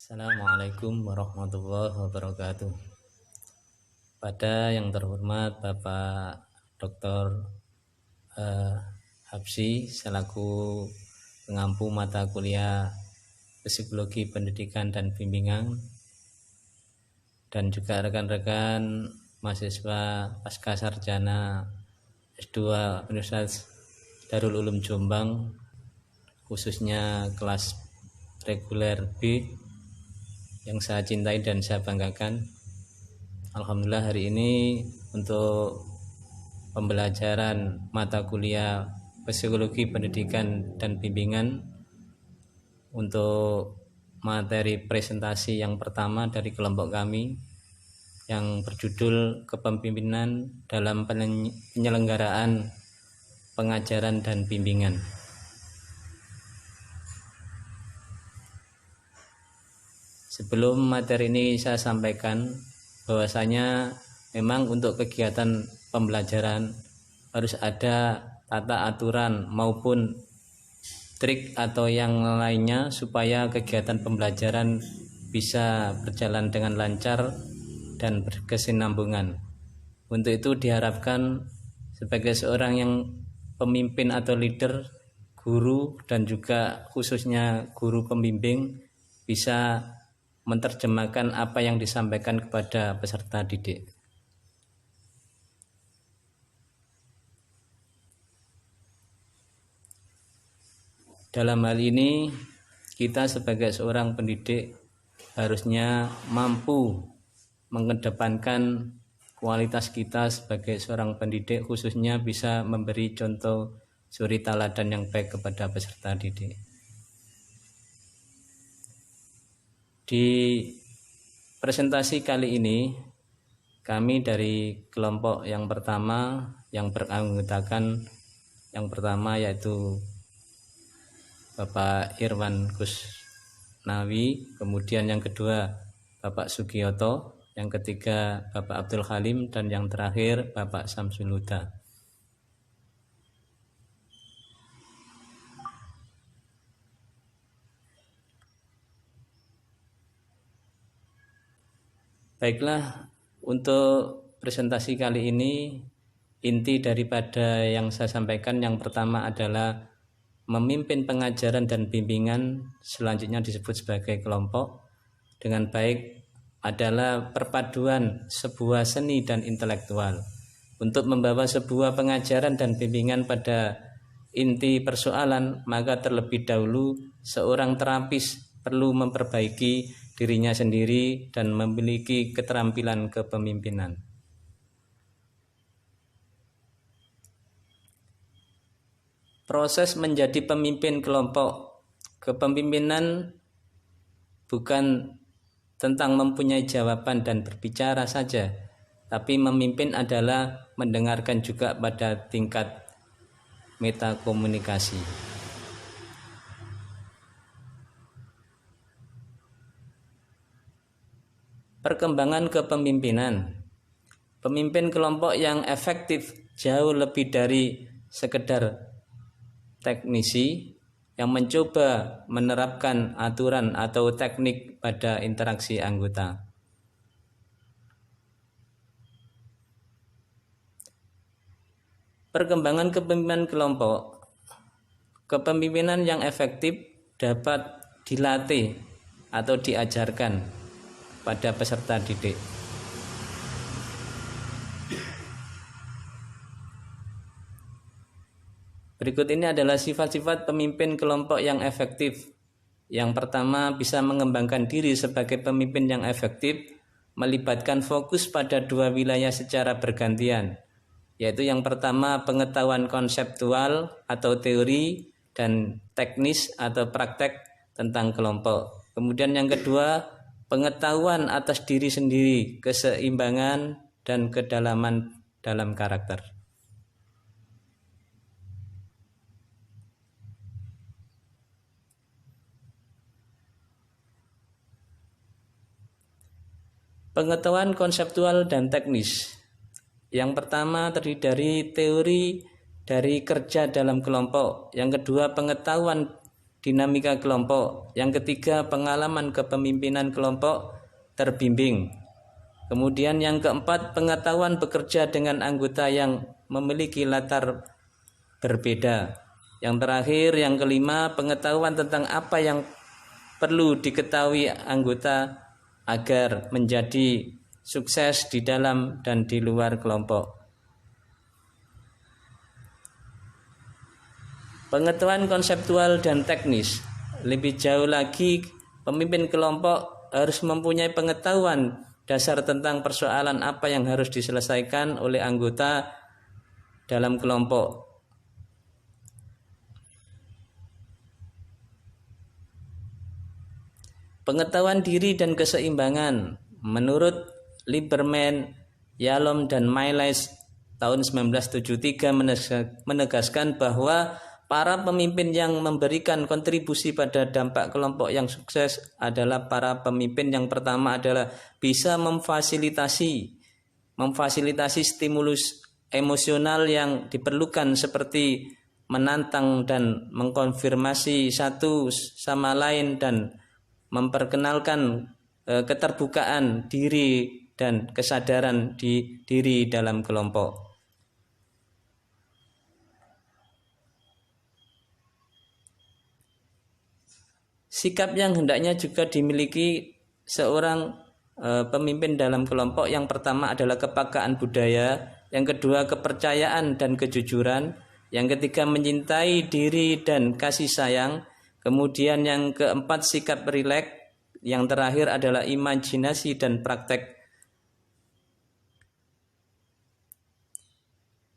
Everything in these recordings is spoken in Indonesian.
Assalamualaikum warahmatullahi wabarakatuh. Pada yang terhormat Bapak Dr. Habsyi selaku pengampu mata kuliah Psikologi Pendidikan dan Bimbingan, dan juga rekan-rekan mahasiswa pasca sarjana S2 Universitas Darul Ulum Jombang, khususnya kelas reguler B yang saya cintai dan saya banggakan. Alhamdulillah hari ini untuk pembelajaran mata kuliah Psikologi Pendidikan dan Bimbingan untuk materi presentasi yang pertama dari kelompok kami yang berjudul Kepemimpinan dalam Penyelenggaraan Pengajaran dan Bimbingan. Sebelum materi ini saya sampaikan bahwasanya memang untuk kegiatan pembelajaran harus ada tata aturan maupun trik atau yang lainnya supaya kegiatan pembelajaran bisa berjalan dengan lancar dan berkesinambungan. Untuk itu diharapkan sebagai seorang yang pemimpin atau leader, guru dan juga khususnya guru pembimbing bisa menerjemahkan apa yang disampaikan kepada peserta didik. Dalam hal ini kita sebagai seorang pendidik harusnya mampu mengedepankan kualitas kita sebagai seorang pendidik, khususnya bisa memberi contoh suri teladan yang baik kepada peserta didik. Di presentasi kali ini kami dari kelompok yang pertama yang beranggotakan yang pertama yaitu Bapak Irwan Kusnawi, kemudian yang kedua Bapak Sugiyoto, yang ketiga Bapak Abdul Halim, dan yang terakhir Bapak Samsul Huda. Baiklah, untuk presentasi kali ini inti daripada yang saya sampaikan yang pertama adalah memimpin pengajaran dan bimbingan, selanjutnya disebut sebagai kelompok dengan baik adalah perpaduan sebuah seni dan intelektual. Untuk membawa sebuah pengajaran dan bimbingan pada inti persoalan, maka terlebih dahulu seorang terapis perlu memperbaiki dirinya sendiri dan memiliki keterampilan kepemimpinan. Proses menjadi pemimpin kelompok, kepemimpinan bukan tentang mempunyai jawaban dan berbicara saja, tapi memimpin adalah mendengarkan juga pada tingkat metakomunikasi. Perkembangan kepemimpinan. Pemimpin kelompok yang efektif jauh lebih dari sekedar teknisi yang mencoba menerapkan aturan atau teknik pada interaksi anggota. Perkembangan kepemimpinan kelompok. Kepemimpinan yang efektif dapat dilatih atau diajarkan pada peserta didik. Berikut ini adalah sifat-sifat pemimpin kelompok yang efektif. Yang pertama, bisa mengembangkan diri sebagai pemimpin yang efektif, melibatkan fokus pada dua wilayah secara bergantian, yaitu yang pertama pengetahuan konseptual atau teori dan teknis atau praktek tentang kelompok. Kemudian yang kedua, pengetahuan atas diri sendiri, keseimbangan dan kedalaman dalam karakter. Pengetahuan konseptual dan teknis. Yang pertama terdiri dari teori dari kerja dalam kelompok. Yang kedua pengetahuan dinamika kelompok. Yang ketiga, pengalaman kepemimpinan kelompok terbimbing. Kemudian yang keempat, pengetahuan bekerja dengan anggota yang memiliki latar berbeda. Yang terakhir, yang kelima, pengetahuan tentang apa yang perlu diketahui anggota agar menjadi sukses di dalam dan di luar kelompok. Pengetahuan konseptual dan teknis. Lebih jauh lagi, pemimpin kelompok harus mempunyai pengetahuan dasar tentang persoalan apa yang harus diselesaikan oleh anggota dalam kelompok. Pengetahuan diri dan keseimbangan. Menurut Lieberman, Yalom, dan Miles tahun 1973 menegaskan bahwa para pemimpin yang memberikan kontribusi pada dampak kelompok yang sukses adalah para pemimpin yang pertama adalah bisa memfasilitasi stimulus emosional yang diperlukan seperti menantang dan mengkonfirmasi satu sama lain dan memperkenalkan keterbukaan diri dan kesadaran diri dalam kelompok. Sikap yang hendaknya juga dimiliki seorang pemimpin dalam kelompok, yang pertama adalah kepekaan budaya, yang kedua kepercayaan dan kejujuran, yang ketiga menyintai diri dan kasih sayang, kemudian yang keempat sikap rileks, yang terakhir adalah imajinasi dan praktek.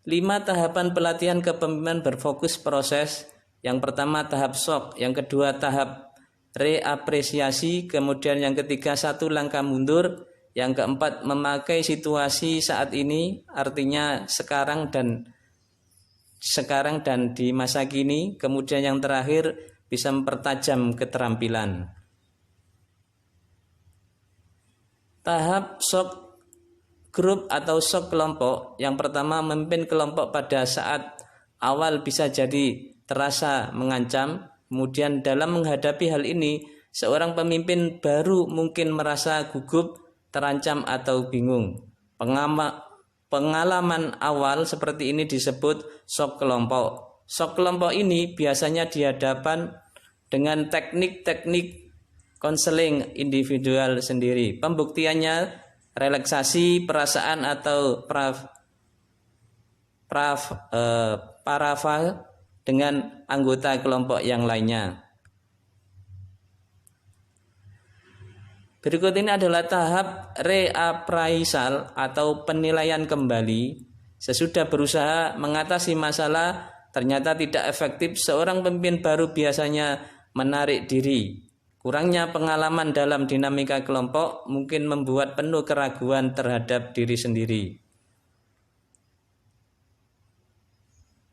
5 tahapan pelatihan kepemimpinan berfokus proses. Yang pertama tahap shock, yang kedua tahap reapresiasi, kemudian yang ketiga 1 langkah mundur, yang keempat memakai situasi saat ini, artinya sekarang dan di masa kini, kemudian yang terakhir bisa mempertajam keterampilan. Tahap shock grup atau shock kelompok. Yang pertama, memimpin kelompok pada saat awal bisa jadi terasa mengancam. Kemudian dalam menghadapi hal ini, seorang pemimpin baru mungkin merasa gugup, terancam atau bingung. Pengalaman awal seperti ini disebut shock kelompok. Shock kelompok ini biasanya dihadapkan dengan teknik-teknik konseling individual sendiri. Pembuktiannya relaksasi perasaan atau parafa dengan anggota kelompok yang lainnya. Berikut ini adalah tahap reappraisal atau penilaian kembali. Sesudah berusaha mengatasi masalah ternyata tidak efektif, seorang pemimpin baru biasanya menarik diri. Kurangnya pengalaman dalam dinamika kelompok mungkin membuat penuh keraguan terhadap diri sendiri.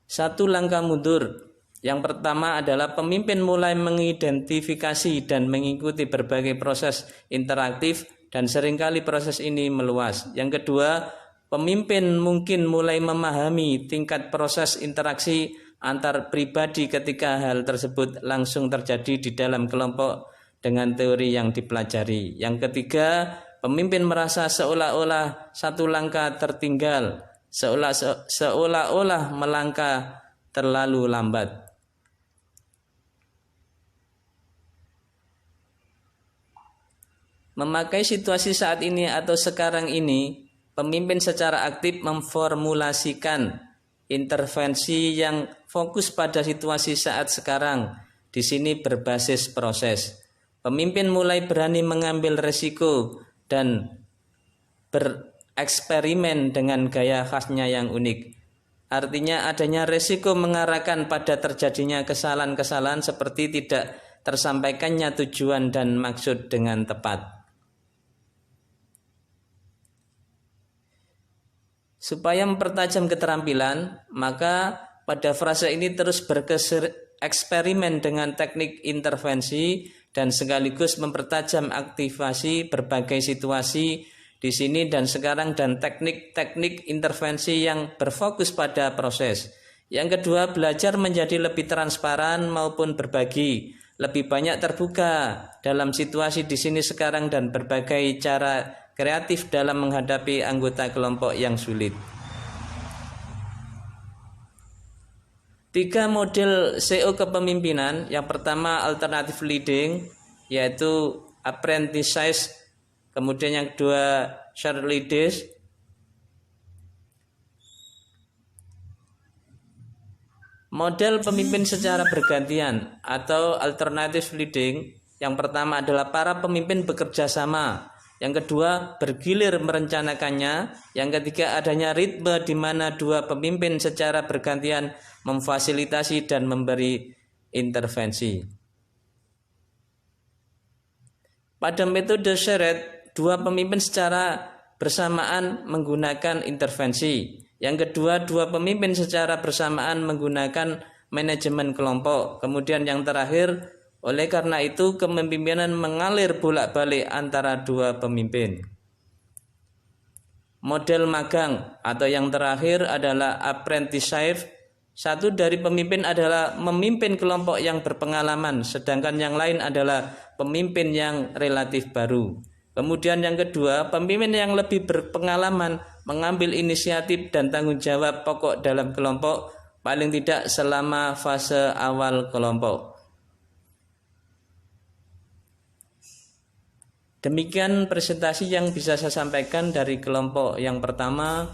1 langkah mundur. Yang pertama adalah pemimpin mulai mengidentifikasi dan mengikuti berbagai proses interaktif dan seringkali proses ini meluas. Yang kedua, pemimpin mungkin mulai memahami tingkat proses interaksi antar pribadi ketika hal tersebut langsung terjadi di dalam kelompok dengan teori yang dipelajari. Yang ketiga, pemimpin merasa seolah-olah 1 langkah tertinggal, seolah-olah melangkah terlalu lambat. Memakai situasi saat ini atau sekarang ini, pemimpin secara aktif memformulasikan intervensi yang fokus pada situasi saat sekarang. Di sini berbasis proses. Pemimpin mulai berani mengambil resiko dan bereksperimen dengan gaya khasnya yang unik. Artinya adanya resiko mengarahkan pada terjadinya kesalahan-kesalahan seperti tidak tersampaikannya tujuan dan maksud dengan tepat. Supaya mempertajam keterampilan, maka pada frase ini terus bereksperimen dengan teknik intervensi dan sekaligus mempertajam aktivasi berbagai situasi di sini dan sekarang dan teknik-teknik intervensi yang berfokus pada proses. Yang kedua, belajar menjadi lebih transparan maupun berbagi. lebih banyak terbuka dalam situasi di sini sekarang dan berbagai cara kreatif dalam menghadapi anggota kelompok yang sulit. 3 model CEO kepemimpinan. Yang pertama alternative leading, yaitu apprentice, kemudian yang kedua shared leaders. Model pemimpin secara bergantian atau alternative leading, yang pertama adalah para pemimpin bekerja sama, yang kedua bergilir merencanakannya, yang ketiga adanya ritme di mana dua pemimpin secara bergantian memfasilitasi dan memberi intervensi. Pada metode shared, dua pemimpin secara bersamaan menggunakan intervensi. Yang kedua, dua pemimpin secara bersamaan menggunakan manajemen kelompok. Kemudian yang terakhir, oleh karena itu kepemimpinan mengalir bolak-balik antara dua pemimpin. Model magang atau yang terakhir adalah apprenticeship. Satu dari pemimpin adalah memimpin kelompok yang berpengalaman, sedangkan yang lain adalah pemimpin yang relatif baru. Kemudian yang kedua, pemimpin yang lebih berpengalaman mengambil inisiatif dan tanggung jawab pokok dalam kelompok, paling tidak selama fase awal kelompok. Demikian presentasi yang bisa saya sampaikan dari kelompok yang pertama.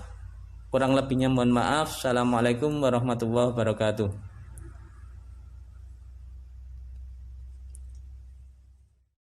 Kurang lebihnya mohon maaf. Assalamualaikum warahmatullahi wabarakatuh.